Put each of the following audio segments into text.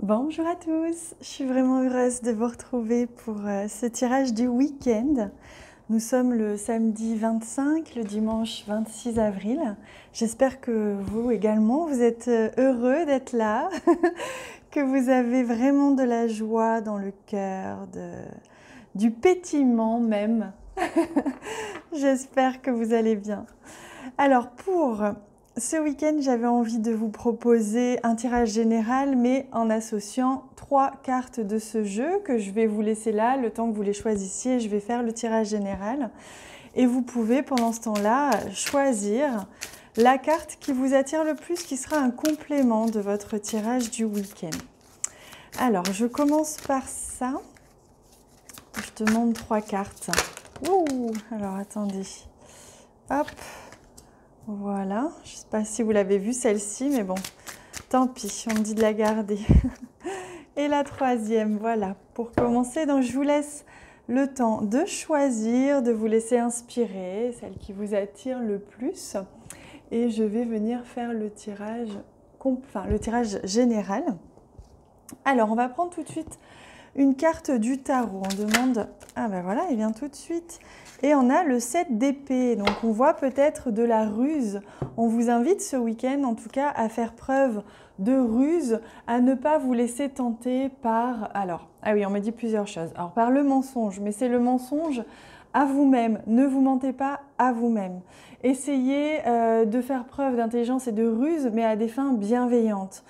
Bonjour à tous, je suis vraiment heureuse de vous retrouver pour ce tirage du week-end. Nous sommes le samedi 25, le dimanche 26 avril. J'espère que vous également, vous êtes heureux d'être là, que vous avez vraiment de la joie dans le cœur, du pétillement même. J'espère que vous allez bien. Alors pour ce week-end, j'avais envie de vous proposer un tirage général, mais en associant 3 cartes de ce jeu que je vais vous laisser là, le temps que vous les choisissiez. Je vais faire le tirage général. Et vous pouvez, pendant ce temps-là, choisir la carte qui vous attire le plus, qui sera un complément de votre tirage du week-end. Alors, je commence par ça. Je te montre 3 cartes. Ouh, alors attendez. Hop. Voilà, je ne sais pas si vous l'avez vue celle-ci, mais bon, tant pis, on me dit de la garder. Et la troisième, voilà, pour commencer, donc je vous laisse le temps de choisir, de vous laisser inspirer, celle qui vous attire le plus. Et je vais venir faire le tirage général. Alors, on va prendre tout de suite une carte du tarot. On demande, ah ben voilà, il vient tout de suite. Et on a le 7 d'épée, donc on voit peut-être de la ruse. On vous invite ce week-end en tout cas à faire preuve de ruse, à ne pas vous laisser tenter par... Alors, ah oui, on me dit plusieurs choses. Alors par le mensonge, mais c'est le mensonge à vous-même. Ne vous mentez pas à vous-même. Essayez de faire preuve d'intelligence et de ruse, mais à des fins bienveillantes.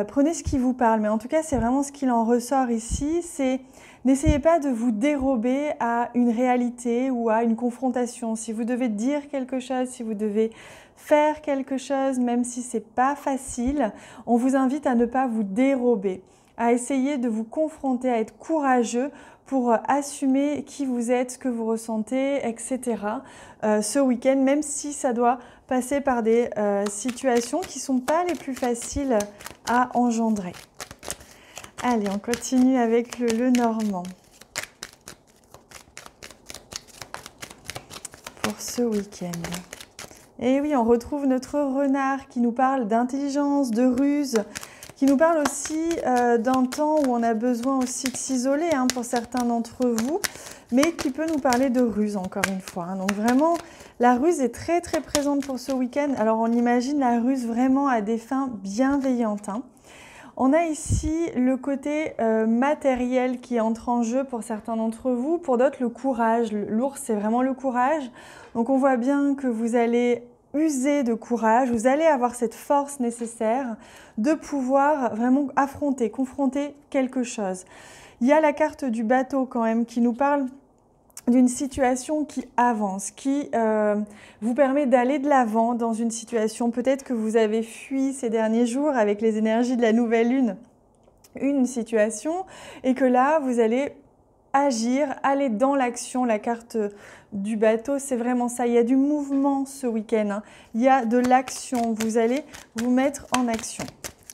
Prenez ce qui vous parle, mais en tout cas, c'est vraiment ce qu'il en ressort ici, c'est n'essayez pas de vous dérober à une réalité ou à une confrontation. Si vous devez dire quelque chose, si vous devez faire quelque chose, même si ce n'est pas facile, on vous invite à ne pas vous dérober, à essayer de vous confronter, à être courageux pour assumer qui vous êtes, ce que vous ressentez, etc. Ce week-end, même si ça doit passer par des situations qui ne sont pas les plus faciles à engendrer. Allez, on continue avec le normand. Pour ce week-end. Et oui, on retrouve notre renard qui nous parle d'intelligence, de ruse, qui nous parle aussi d'un temps où on a besoin aussi de s'isoler pour certains d'entre vous, mais qui peut nous parler de ruse encore une fois. Donc vraiment, la ruse est très très présente pour ce week-end. Alors on imagine la ruse vraiment à des fins bienveillantes. On a ici le côté matériel qui entre en jeu pour certains d'entre vous, pour d'autres le courage. L'ours, c'est vraiment le courage. Donc on voit bien que vous allez user de courage, vous allez avoir cette force nécessaire de pouvoir vraiment affronter, confronter quelque chose. Il y a la carte du bateau quand même qui nous parle d'une situation qui avance, qui vous permet d'aller de l'avant dans une situation. Peut-être que vous avez fui ces derniers jours avec les énergies de la nouvelle lune, une situation, et que là, vous allez agir, aller dans l'action. La carte du bateau, c'est vraiment ça. Il y a du mouvement ce week-end. Il y a de l'action. Vous allez vous mettre en action.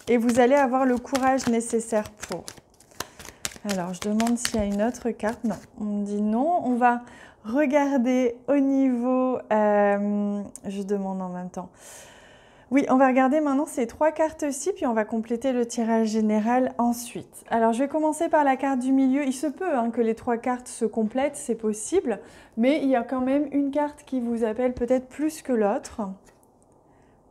Et vous allez avoir le courage nécessaire pour... Alors, je demande s'il y a une autre carte. Non, on me dit non. On va regarder au niveau... je demande en même temps. Oui, on va regarder maintenant ces 3 cartes-ci, puis on va compléter le tirage général ensuite. Alors, je vais commencer par la carte du milieu. Il se peut que les 3 cartes se complètent, c'est possible. Mais il y a quand même une carte qui vous appelle peut-être plus que l'autre.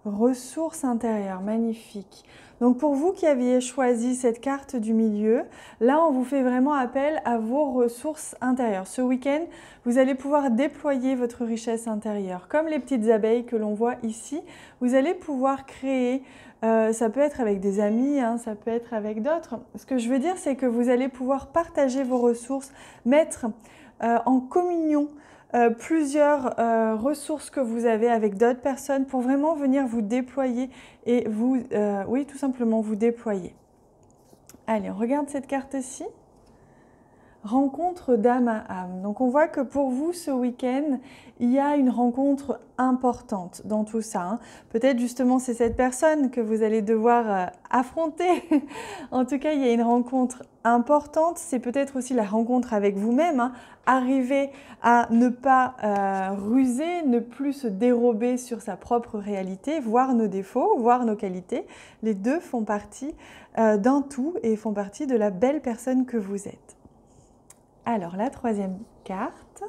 Ressources intérieures, magnifique. Donc pour vous qui aviez choisi cette carte du milieu, là on vous fait vraiment appel à vos ressources intérieures. Ce week-end, vous allez pouvoir déployer votre richesse intérieure. Comme les petites abeilles que l'on voit ici, vous allez pouvoir créer, ça peut être avec des amis, ça peut être avec d'autres. Ce que je veux dire, c'est que vous allez pouvoir partager vos ressources, mettre en communion plusieurs ressources que vous avez avec d'autres personnes pour vraiment venir vous déployer et vous, tout simplement vous déployer. Allez, on regarde cette carte-ci. rencontre d'âme à âme. Donc on voit que pour vous ce week-end, il y a une rencontre importante dans tout ça, hein. Peut-être justement c'est cette personne que vous allez devoir affronter. En tout cas, il y a une rencontre importante. C'est peut-être aussi la rencontre avec vous-même, hein. Arriver à ne pas ruser, ne plus se dérober sur sa propre réalité, voir nos défauts, voir nos qualités. Les deux font partie d'un tout et font partie de la belle personne que vous êtes. Alors, la troisième carte,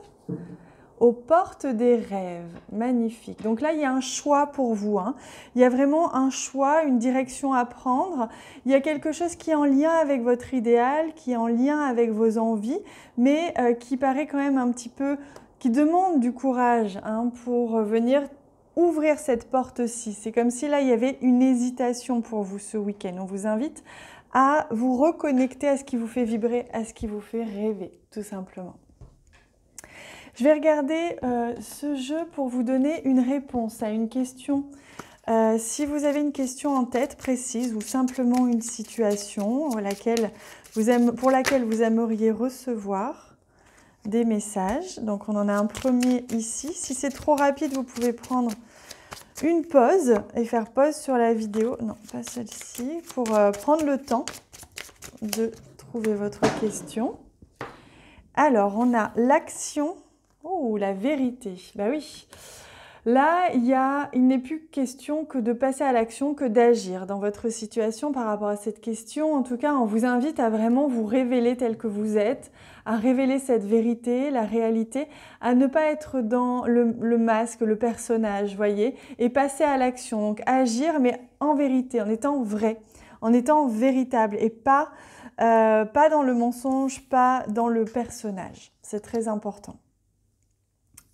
aux portes des rêves, magnifique. Donc là, il y a un choix pour vous, hein. Il y a vraiment un choix, une direction à prendre. Il y a quelque chose qui est en lien avec votre idéal, qui est en lien avec vos envies, mais qui paraît quand même un petit peu, qui demande du courage, hein, pour venir ouvrir cette porte-ci. C'est comme si là, il y avait une hésitation pour vous ce week-end. On vous invite à vous reconnecter à ce qui vous fait vibrer, à ce qui vous fait rêver, tout simplement. Je vais regarder ce jeu pour vous donner une réponse à une question. Si vous avez une question en tête précise ou simplement une situation pour laquelle vous aimeriez recevoir des messages. Donc on en a un premier ici. Si c'est trop rapide, vous pouvez prendre une pause et faire pause sur la vidéo. Non, pas celle-ci. Pour prendre le temps de trouver votre question. Alors, on a l'action. Oh, la vérité. Bah oui. Là, il n'est plus question que de passer à l'action, que d'agir dans votre situation par rapport à cette question. En tout cas, on vous invite à vraiment vous révéler tel que vous êtes, à révéler cette vérité, la réalité, à ne pas être dans le masque, le personnage, voyez, et passer à l'action. Donc, agir, mais en vérité, en étant vrai, en étant véritable et pas dans le mensonge, pas dans le personnage. C'est très important.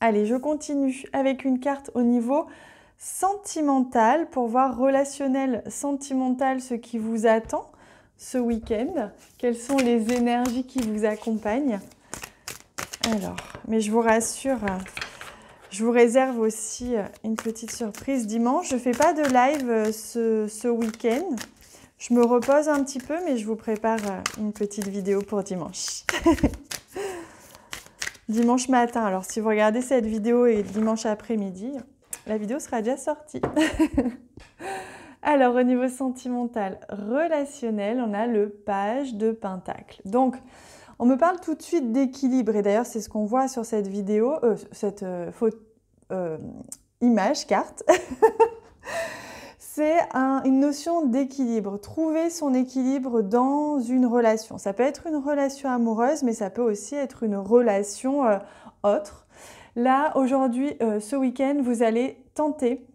Allez, je continue avec une carte au niveau sentimental pour voir relationnel, sentimental, ce qui vous attend ce week-end. Quelles sont les énergies qui vous accompagnent? Alors, mais je vous rassure, je vous réserve aussi une petite surprise dimanche. Je ne fais pas de live ce week-end. Je me repose un petit peu, mais je vous prépare une petite vidéo pour dimanche. Dimanche matin. Alors, si vous regardez cette vidéo et dimanche après-midi, la vidéo sera déjà sortie. Alors, au niveau sentimental, relationnel, on a le page de Pentacle. Donc, on me parle tout de suite d'équilibre. Et d'ailleurs, c'est ce qu'on voit sur cette vidéo, cette image, carte. C'est une notion d'équilibre. Trouver son équilibre dans une relation. Ça peut être une relation amoureuse, mais ça peut aussi être une relation autre. Là, aujourd'hui, ce week-end, vous allez tenter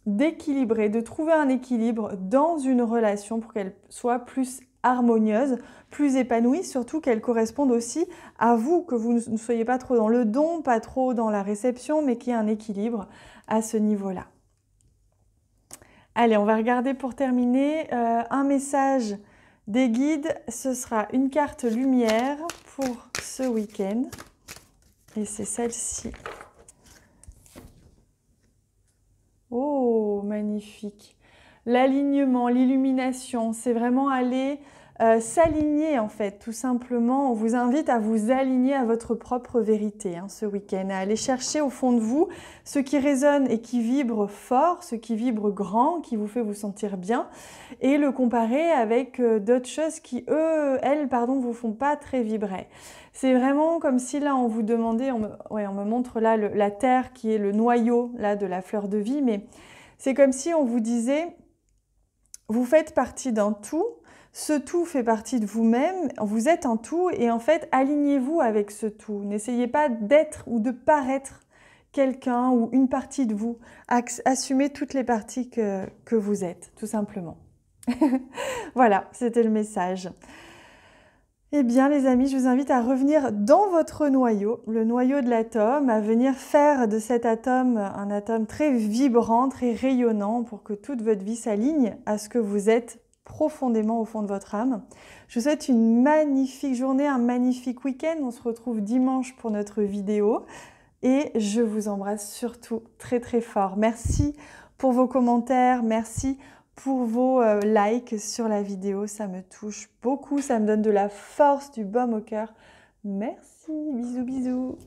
d'équilibrer, de trouver un équilibre dans une relation pour qu'elle soit plus harmonieuse, plus épanouie, surtout qu'elle corresponde aussi à vous, que vous ne soyez pas trop dans le don, pas trop dans la réception, mais qu'il y ait un équilibre à ce niveau-là. Allez, on va regarder pour terminer un message des guides. Ce sera une carte lumière pour ce week-end. Et c'est celle-ci. Oh, magnifique. L'alignement, l'illumination, c'est vraiment aller s'aligner en fait, tout simplement. On vous invite à vous aligner à votre propre vérité ce week-end, à aller chercher au fond de vous ce qui résonne et qui vibre fort, ce qui vibre grand, qui vous fait vous sentir bien, et le comparer avec d'autres choses qui, elles, vous font pas très vibrer. C'est vraiment comme si là on vous demandait, on me montre là la terre qui est le noyau là de la fleur de vie, mais c'est comme si on vous disait, vous faites partie d'un tout. Ce tout fait partie de vous-même, vous êtes un tout et en fait, alignez-vous avec ce tout. N'essayez pas d'être ou de paraître quelqu'un ou une partie de vous. Assumez toutes les parties que vous êtes, tout simplement. Voilà, c'était le message. Eh bien, les amis, je vous invite à revenir dans votre noyau, le noyau de l'atome, à venir faire de cet atome un atome très vibrant, très rayonnant pour que toute votre vie s'aligne à ce que vous êtes profondément au fond de votre âme. Je vous souhaite une magnifique journée, un magnifique week-end. On se retrouve dimanche pour notre vidéo et je vous embrasse surtout très très fort. Merci pour vos commentaires, merci pour vos likes sur la vidéo. Ça me touche beaucoup, ça me donne de la force, du baume au cœur. Merci, bisous bisous.